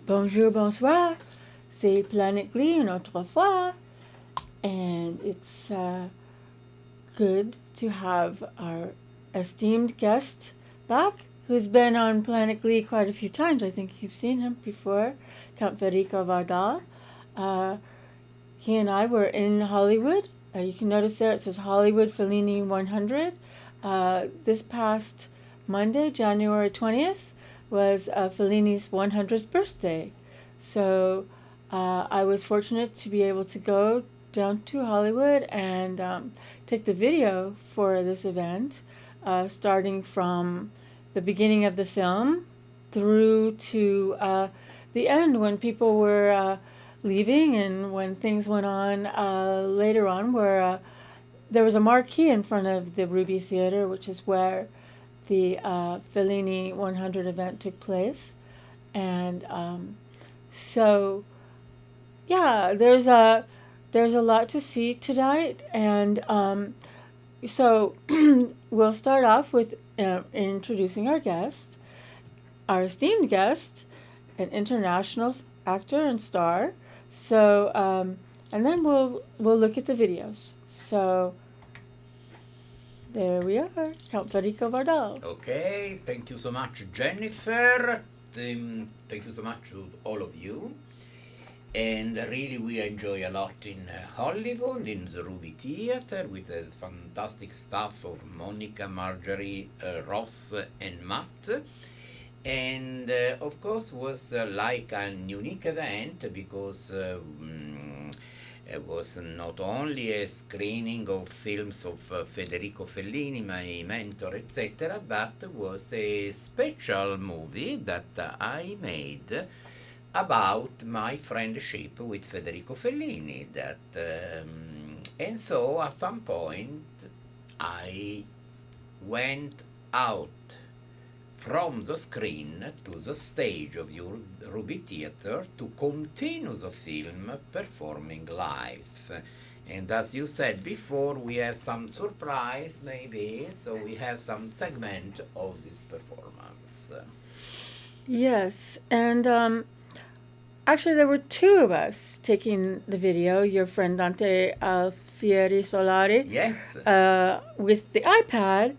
Bonjour, bonsoir. C'est Planet Glee une autre fois. And it's good to have our esteemed guest back, who's been on Planet Glee quite a few times. I think you've seen him before, Count Federico Wardal. He and I were in Hollywood. You can notice there it says Hollywood Fellini 100. This past Monday, January 20th, was Fellini's 100th birthday. So I was fortunate to be able to go down to Hollywood and take the video for this event, starting from the beginning of the film through to the end when people were leaving and when things went on later on, where there was a marquee in front of the Ruby Theater, which is where the Fellini 100 event took place. And so, yeah, there's a lot to see tonight. And so we'll start off with introducing our guest, our esteemed guest, an international actor and star. So, and then we'll look at the videos. So, there we are, Count Federico Wardal. Okay, thank you so much, Jennifer. Thank you so much to all of you. And really, we enjoy a lot in Hollywood, in the Ruby Theater, with the fantastic staff of Monica, Marjorie, Ross, and Matt. And of course, was like an unique event because it was not only a screening of films of Federico Fellini, my mentor, etc., but was a special movie that I made about my friendship with Federico Fellini. And so at some point I went out from the screen to the stage of your Ruby Theater to continue the film performing live. And as you said before, we have some surprise maybe, so we have some segment of this performance. Yes, and actually there were two of us taking the video, your friend Dante Alfieri Solari. Yes. With the iPad,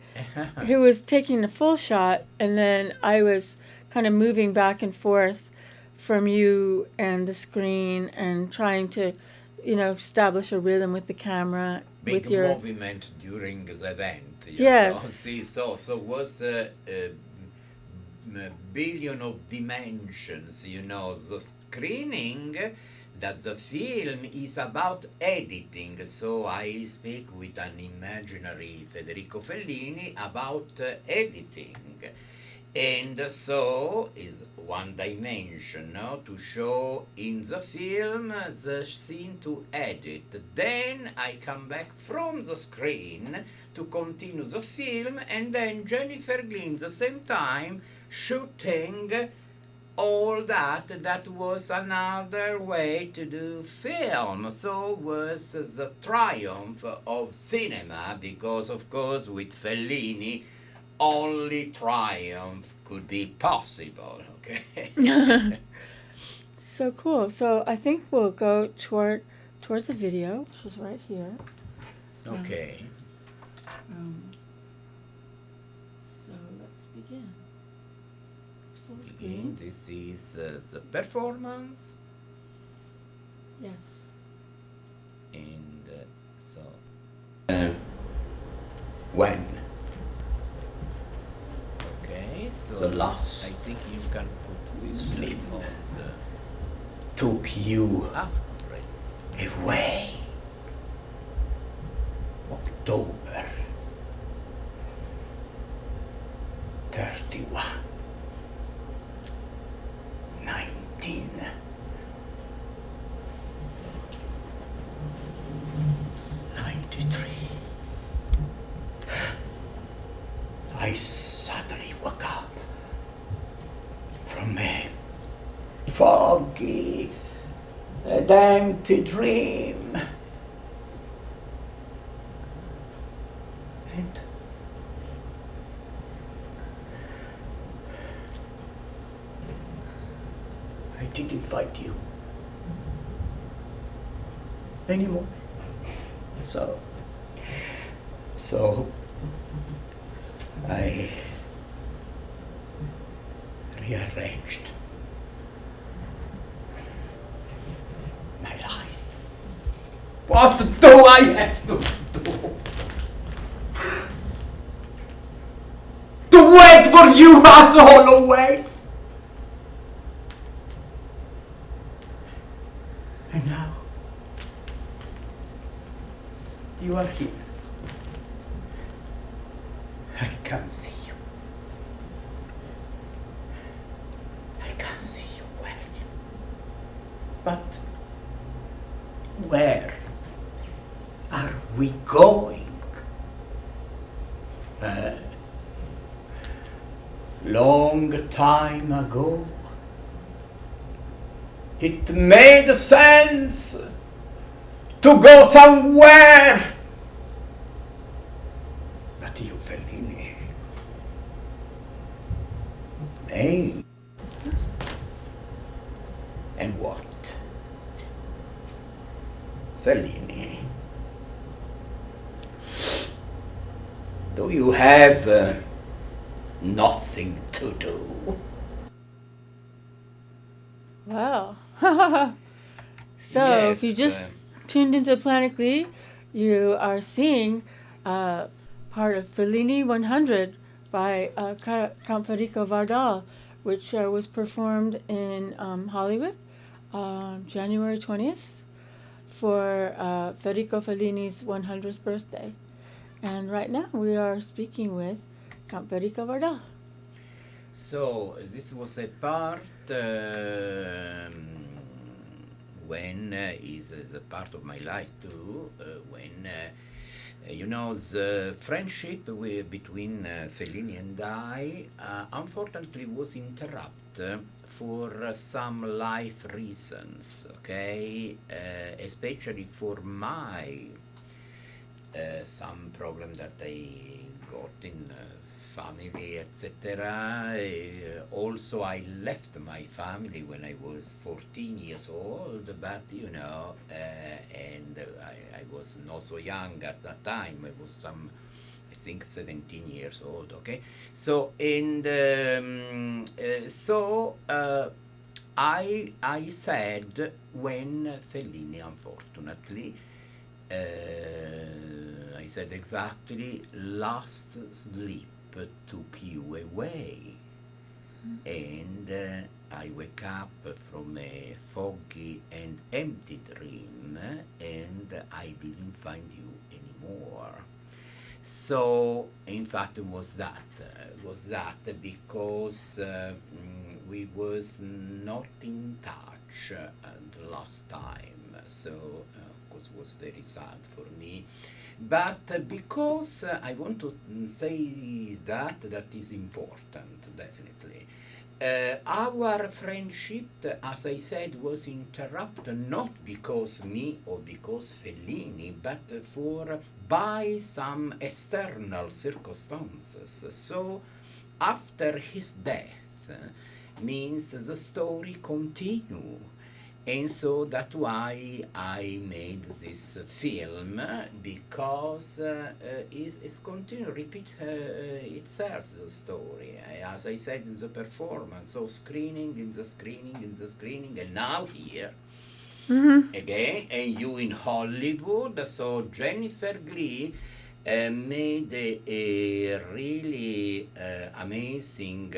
who was taking a full shot, and then I was kind of moving back and forth from you and the screen and trying to, establish a rhythm with the camera. Big with your movement during the event. Yes. So was a billion of dimensions, the screening, that the film is about editing. So I speak with an imaginary Federico Fellini about editing. And so is one dimension, to show in the film the scene to edit. Then I come back from the screen to continue the film, and then Jennifer Glee at the same time shooting all that was another way to do film. So was the triumph of cinema, because of course with Fellini only triumph could be possible. Okay. So cool. So I think we'll go toward the video, which is right here. Okay. So let's begin. It's full screen. This is the performance. Yes. And so when? Okay, so The loss. I think you can put this Sleep. on the... Took you Right. away. October 31, 1993. I suddenly woke up from a foggy and empty dream. And I didn't fight you anymore. So I rearranged my life. What do I have to do? To wait for you as always? And now you are here. I can't see you. I can't see you well. But where are we going? Long time ago, it made sense to go somewhere. But you, Fellini, me? And what? Fellini, do you have nothing to do? Wow. So if you just tuned into Planet Glee, you are seeing part of Fellini 100 by Count Federico Wardal, which was performed in Hollywood January 20th for Federico Fellini's 100th birthday. And right now we are speaking with Count Federico Wardal. So this was a part when is a part of my life too, when the friendship between Fellini and I unfortunately was interrupted for some life reasons, okay, especially for my some problem that I got in family, etc. Also, I left my family when I was 14 years old, but and I was not so young at that time. I was I think 17 years old, okay? So, and I said when Fellini, unfortunately, I said exactly, last sleep took you away, and I wake up from a foggy and empty dream, and I didn't find you anymore. So in fact it was that because we was not in touch the last time, so of course it was very sad for me. But because I want to say that is important, definitely. Our friendship, as I said, was interrupted not because me or because Fellini, but by some external circumstances. So after his death means the story continue. And so that's why I made this film, because it's going to repeat itself, the story. As I said in the performance, so screening, and now here. Again, and you in Hollywood. So Jennifer Glee made a really amazing,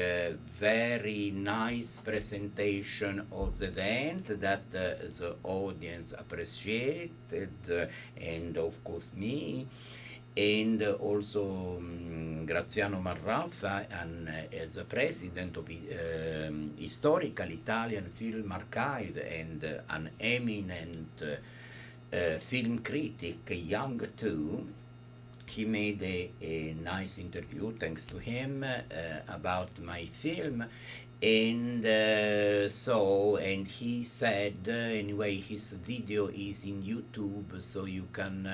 very nice presentation of the event that the audience appreciated, and of course me, and also Graziano Marraffa, and as a president of Historical Italian Film Archive and an eminent film critic, young too. he made a nice interview, thanks to him, about my film. And and he said, anyway, his video is in YouTube, so you can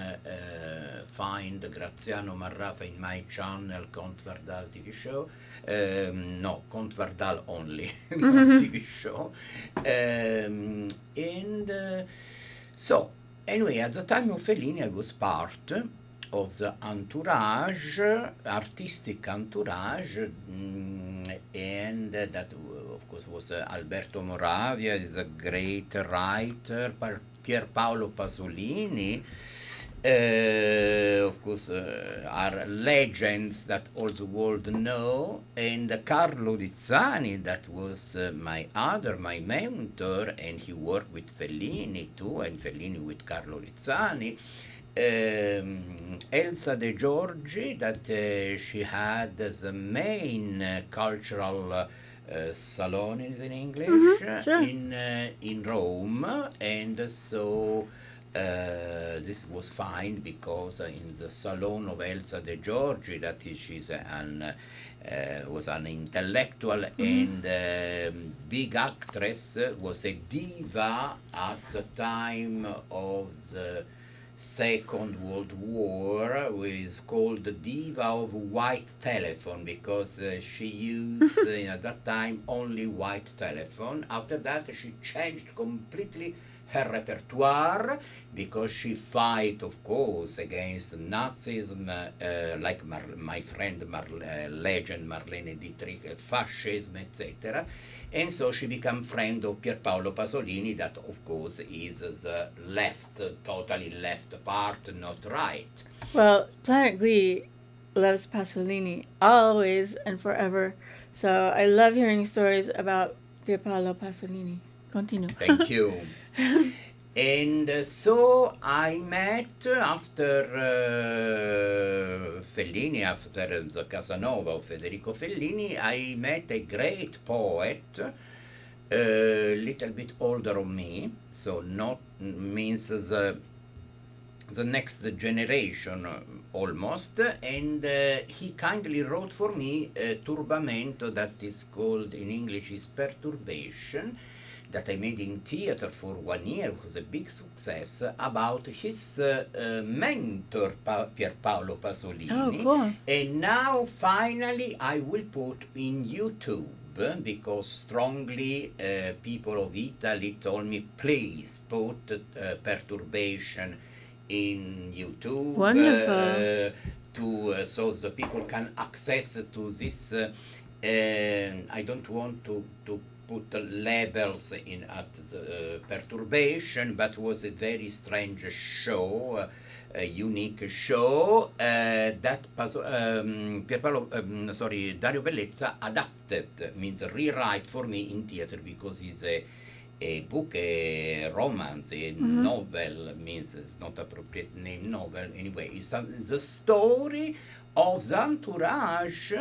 find Graziano Marrafa in my channel, Count Wardal TV show. No, Count Wardal only, not TV show. So, anyway, at the time of Fellini, I was part of the entourage, artistic entourage, and that, of course, was Alberto Moravia, is a great writer, Pier Paolo Pasolini, of course, are legends that all the world know, and Carlo Lizzani, that was my mentor, and he worked with Fellini too, and Fellini with Carlo Lizzani. Elsa De Giorgi, that she had the main cultural salon is in English, sure. in Rome, and so this was fine because in the salon of Elsa De Giorgi, that is, she's was an intellectual and big actress, was a diva at the time of the Second World War, was called the Diva of White Telephone because she used at that time only white telephone. After that she changed completely her repertoire because she fight, of course, against Nazism, like my friend legend Marlene Dietrich, fascism, etc. And so she became friend of Pier Paolo Pasolini, that of course is the left, totally left part, not right. Well, Planet Glee loves Pasolini always and forever. So I love hearing stories about Pier Paolo Pasolini. Continue. Thank you. And so I met after Fellini, after the Casanova of Federico Fellini, I met a great poet, a little bit older than me, so not means the next generation almost, and he kindly wrote for me a turbamento that is called in English is Perturbation, that I made in theater for 1 year. It was a big success, about his mentor Pier Paolo Pasolini. Oh, cool. And now finally I will put in YouTube, because strongly people of Italy told me, please put Perturbation in YouTube. Wonderful. So the people can access to this. I don't want to put labels in at the Perturbation, but was a very strange show, a unique show that Dario Bellezza adapted, means rewrite for me in theater, because it's a book, a romance, a novel, means it's not appropriate name novel, anyway, it's the story of the entourage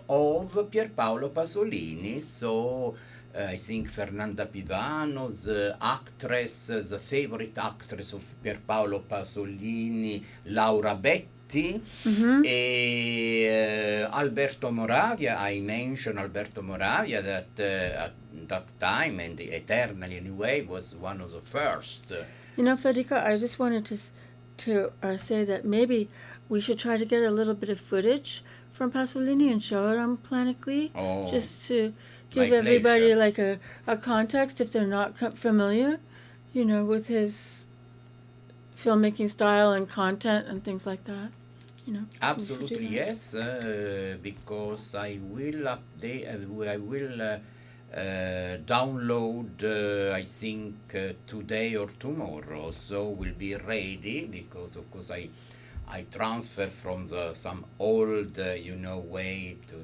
of Pier Paolo Pasolini. So I think Fernanda Pivano, the actress, the favorite actress of Pier Paolo Pasolini, Laura Betti, Alberto Moravia. I mentioned Alberto Moravia, that at that time, and eternally anyway, was one of the first. You know, Federico, I just wanted to say that maybe we should try to get a little bit of footage from Pasolini and show it on Planet Glee, just to give everybody like a context if they're not familiar, you know, with his filmmaking style and content and things like that. You know, absolutely yes, because I will update. I will download. I think today or tomorrow, so we'll be ready, because of course I transfer from some old way to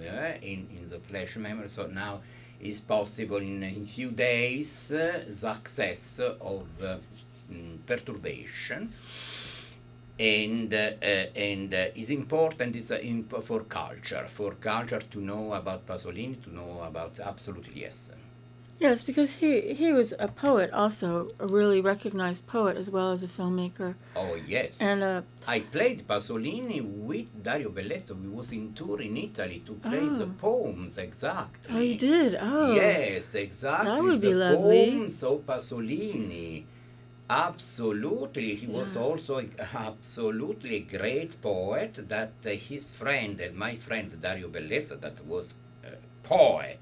in the flash memory. So now is possible in few days the access of Perturbation, and is important for culture to know about Pasolini, to know about, absolutely yes. Yes, because he was a poet also, a really recognized poet as well as a filmmaker. Oh, yes. And I played Pasolini with Dario Bellezza. We was in tour in Italy to play the poems, exactly. Oh, you did? Oh. Yes, exactly. That would be the lovely. poems of Pasolini. Absolutely. He was also absolutely a great poet that his friend and my friend Dario Bellezza, that was a poet,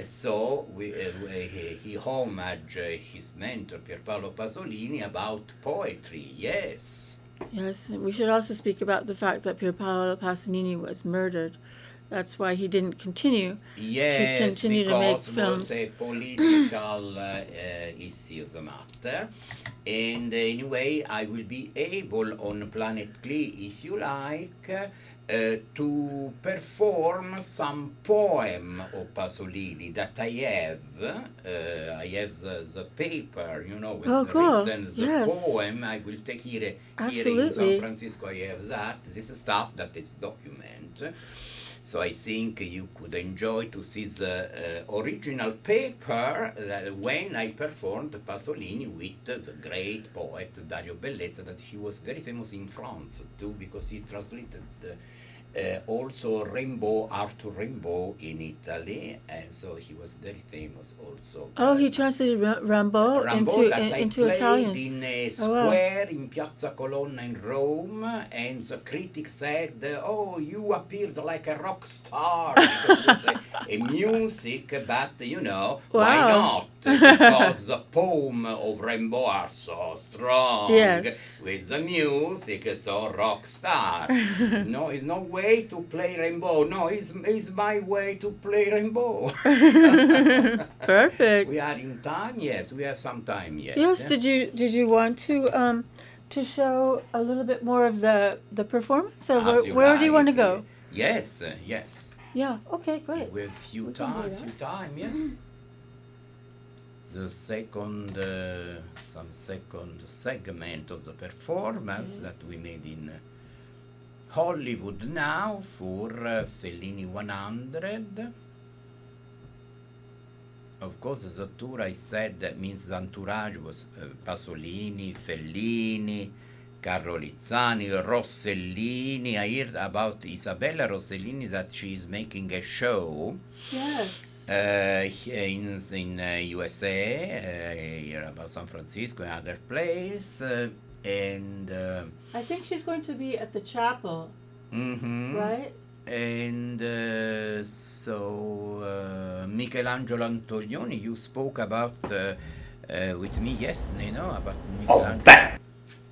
so he homaged his mentor Pierpaolo Pasolini about poetry, yes. Yes, we should also speak about the fact that Pierpaolo Pasolini was murdered. That's why he didn't continue Yes, to continue to make because films. it was a political issue, the matter. And anyway, I will be able on Planet Glee, if you like, to perform some poem of Pasolini that I have. I have the paper, you know, with cool. written the Yes. poem. I will take here in Absolutely. San Francisco. I have that. This is stuff that is document. So I think you could enjoy to see the original paper when I performed Pasolini with the great poet Dario Bellezza, that he was very famous in France too, because he translated also Arthur Rimbaud in Italy, and so he was very famous also. Oh, he translated Rimbaud into I Italian. played in a square in Piazza Colonna in Rome, and the critic said, "Oh, you appeared like a rock star," because it was a music, but you know, why not? Because the poem of Rimbaud are so strong. Yes. With the music, so rock star. No, it's no way to play Rimbaud. No, it's my way to play Rimbaud. Perfect. We are in time. Yes, we have some time. Yes. Yes. Did you want to show a little bit more of the performance, or where do you want to go? Yes. Yes. Yeah. Okay. Great. We have few time. Yes. The second, some second segment of the performance that we made in Hollywood now for Fellini 100. Of course, the tour I said that means the entourage was Pasolini, Fellini, Carlo Lizzani, Rossellini. I heard about Isabella Rossellini that she is making a show. Yes. In USA, here about San Francisco and other place, and I think she's going to be at the chapel, right? And so Michelangelo Antonioni, you spoke about with me yesterday, no? About Michelangelo.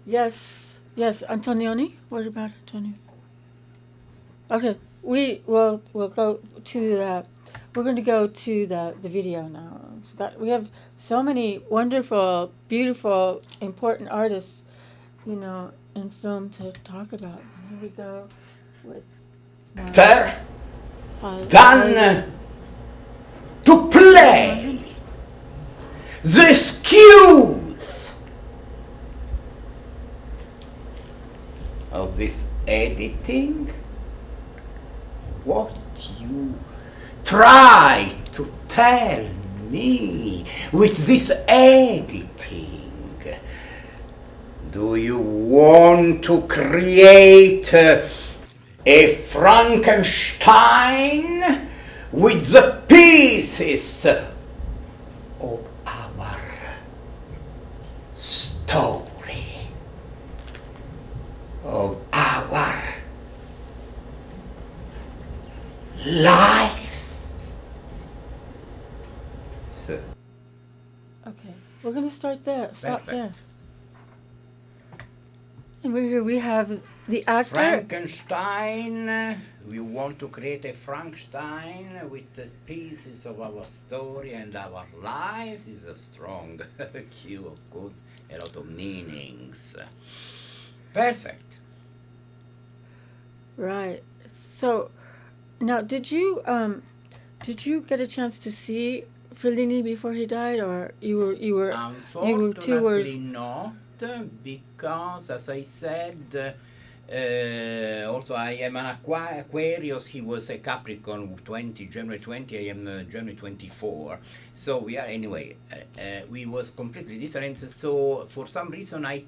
Yes, Antonioni. What about Antonio? Okay, we'll go to the. We're going to go to the video now. We have so many wonderful, beautiful, important artists, you know, in film to talk about. Here we go with. Done to play the excuse of this editing. What you try to tell me with this editing? Do you want to create a Frankenstein with the pieces of our story, of our life? Okay, we're going to start there. Stop Perfect. there. And we have the actor. Frankenstein. We want to create a Frankenstein with the pieces of our story and our lives. Is a strong cue, of course, a lot of meanings. Perfect. Right. So, now, did you get a chance to see Fellini before he died, or you were Unfortunately not, because as I said, Also, I am an Aquarius. He was a Capricorn, January 20. I am January 24. So we are anyway. We was completely different. So for some reason, I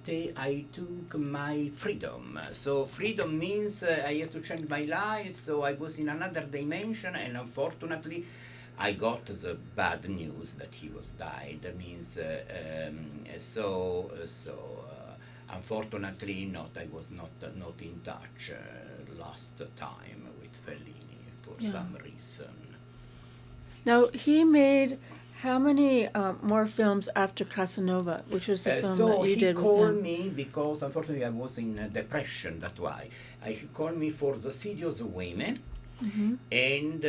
took my freedom. So freedom means I have to change my life. So I was in another dimension, and unfortunately, I got the bad news that he was died. That means unfortunately, I was not in touch last time with Fellini for some reason. Now, he made how many more films after Casanova, which was the film that you did with him? So he called me because, unfortunately, I was in depression, that's why. He called me for The City of the Women, and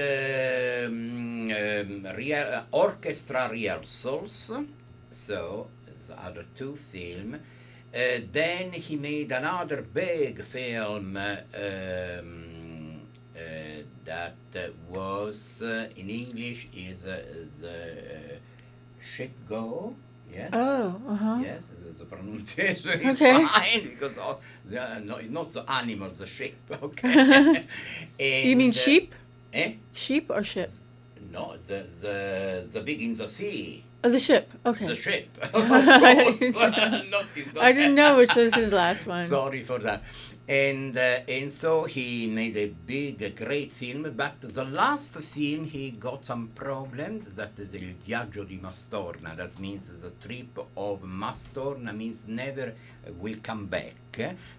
orchestra rehearsals, so the other two films. Then he made another big film that was in English is the Ship Go. Yes. Oh, Yes, the pronunciation is Okay. fine because it's not the animal, the ship. Okay. you mean And, sheep? Eh? Sheep or ship? No, the big in the sea. Oh, the ship. Okay. The ship, of course. Not I didn't know which was his last one. Sorry for that. And so he made a big, great film, but the last film he got some problems. That is Il Viaggio di Mastorna. That means the trip of Mastorna means never will come back.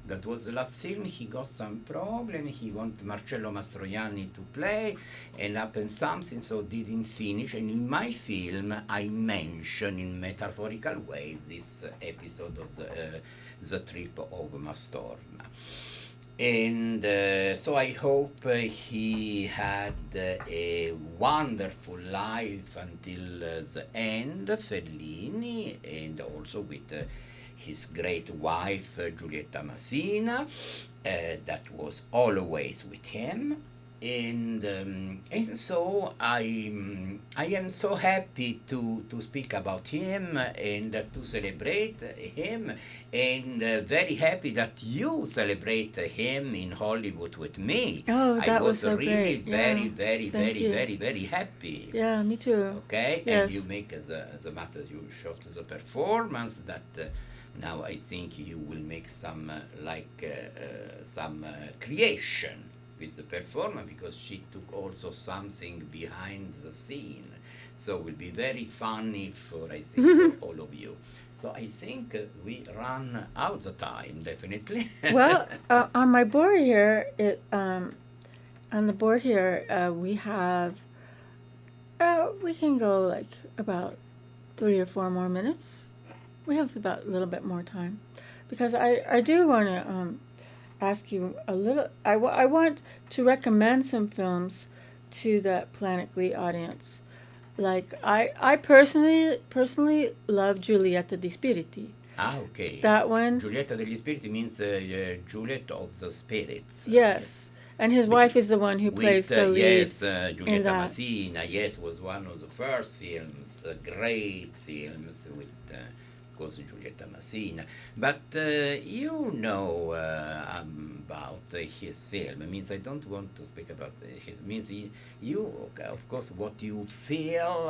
That was the last film. He got some problem. He wanted Marcello Mastroianni to play, and happened something, so didn't finish. And in my film, I mention in metaphorical ways this episode of the trip of Mastorna. And so I hope he had a wonderful life until the end, Fellini, and also with his great wife, Giulietta Masina, that was always with him. And so I am so happy to speak about him and to celebrate him, and very happy that you celebrate him in Hollywood with me. Oh, that I was so really great. very, Yeah. very, Thank very, you. very, very happy. Yeah, me too. Okay, Yes. and you make the matter, you shot the performance that now I think you will make some creation with the performer, because she took also something behind the scene, so it will be very funny for, I think, for all of you. So I think we run out the time, definitely. Well, on my board here, we have, we can go like about 3 or 4 more minutes. We have about a little bit more time, because I do want to ask you a little. I want to recommend some films to the Planet Glee audience. Like I personally love Giulietta di Spiriti. Okay. That one. Giulietta degli Spiriti means Juliet of the Spirits. Yes, and his wife is the one who plays the lead. Yes, Giulietta that. Masina, yes, was one of the first films, great films with, of course, Giulietta Masina. But you know about his film. It means I don't want to speak about his. Means you, of course, what you feel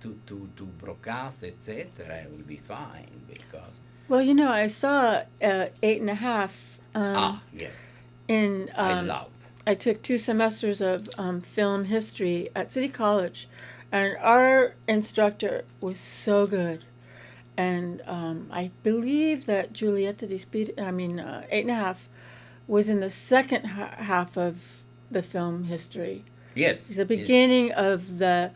to broadcast, etc., will be fine, because. Well, you know, I saw 8.5. Yes. In I love. I took 2 semesters of film history at City College, and our instructor was so good. And I believe that Giulietta di Spiriti, 8.5, was in the second half of the film history. Yes. The beginning of the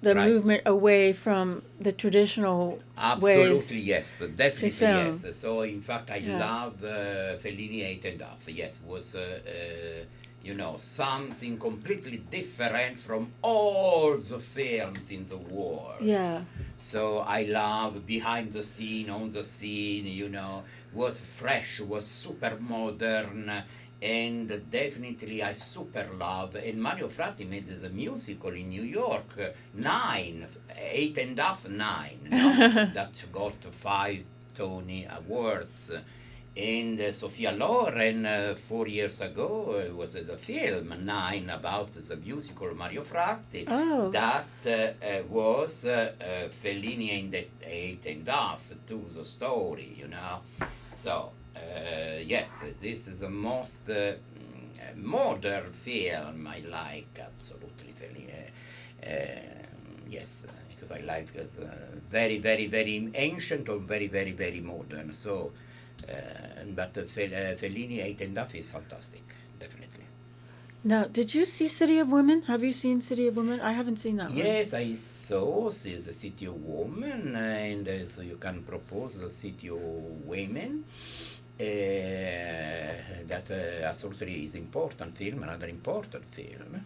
Right. movement away from the traditional Absolutely, ways. yes, definitely, film. yes. So, in fact, I Yeah. love Fellini 8.5. Yes, was something completely different from all the films in the world. Yeah. So I love behind the scene, on the scene. Was fresh, was super modern. And definitely I super love, and Mario Fratti made the musical in New York, 8.5, 9, no? That got 5 Tony Awards. And Sophia Loren, 4 years ago, was a film, 9, about the musical Mario Fratti. Oh. That was Fellini and the 8.5 to the story, you know. So, yes, this is the most modern film I like, absolutely, Fellini. Yes, because I like it very, very, very ancient or very, very, very modern. So, but Fellini 8.5 is fantastic, definitely. Now, did you see City of Women? Have you seen City of Women? I haven't seen that one. Yes, I saw the City of Women, and so you can propose the City of Women. That absolutely is important film, another important film,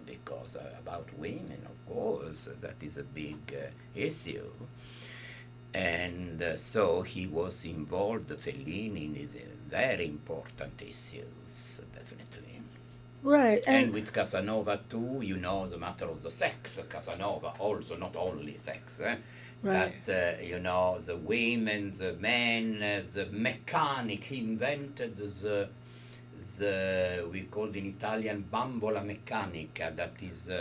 because about women, of course, that is a big issue. And so he was involved, Fellini, in very important issues, definitely. Right. And with Casanova too, you know, the matter of the sex, Casanova also, not only sex, Right. but, you know, the women, the men, the mechanic, he invented the we called in Italian bambola meccanica, that is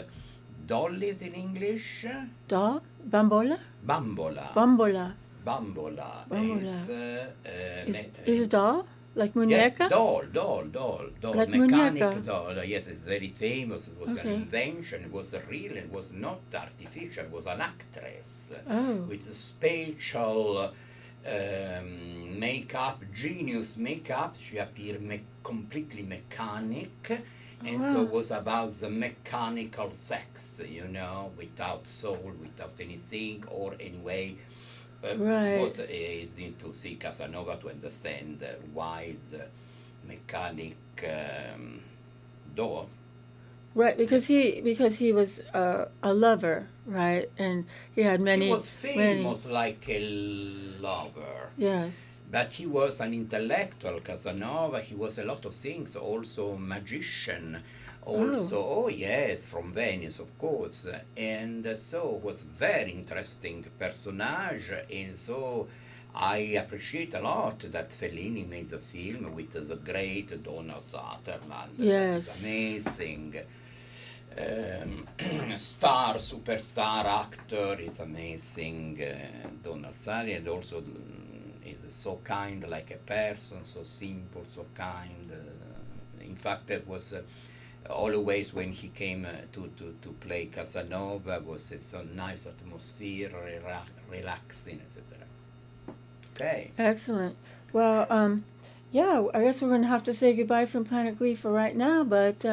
dollies in English. Bambola? Bambola. Bambola. Bambola. Bambola. Is doll? Like muñeca? Yes, doll. Like Mechanic muñeca. doll. Yes, it's very famous. It was Okay. an invention. It was real. It was not artificial. It was an actress Oh. with special makeup, genius makeup. She appeared completely mechanic. And so it was about the mechanical sex, you know, without soul, without anything, or anyway. Right. Was is need to see Casanova to understand why the mechanic door. Right, because he was a lover, right, and he had many. He was famous like a lover. Yes. But he was an intellectual, Casanova. He was a lot of things, also magician, also, oh yes, from Venice, of course. And so was very interesting personage, and so I appreciate a lot that Fellini made the film with the great Donald Sutherland. Yes. That is amazing. Superstar actor is amazing. Donald Sutherland, and also is so kind, like a person, so simple, so kind. In fact, it was always when he came to play Casanova, was a nice atmosphere, relaxing, etc. Okay. Excellent. Well, yeah, I guess we're going to have to say goodbye from Planet Glee for right now, but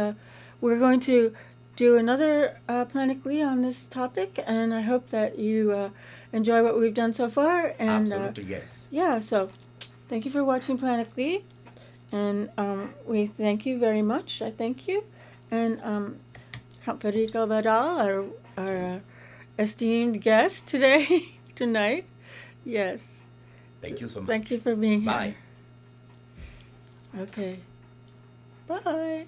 we're going to do another Planet Glee on this topic, and I hope that you enjoy what we've done so far. And Absolutely, yes. yeah, so thank you for watching Planet Glee, and we thank you very much. I thank you. And Count Federico Wardal, our esteemed guest tonight. Yes. Thank you so much. Thank you for being here. Bye. Okay. Bye.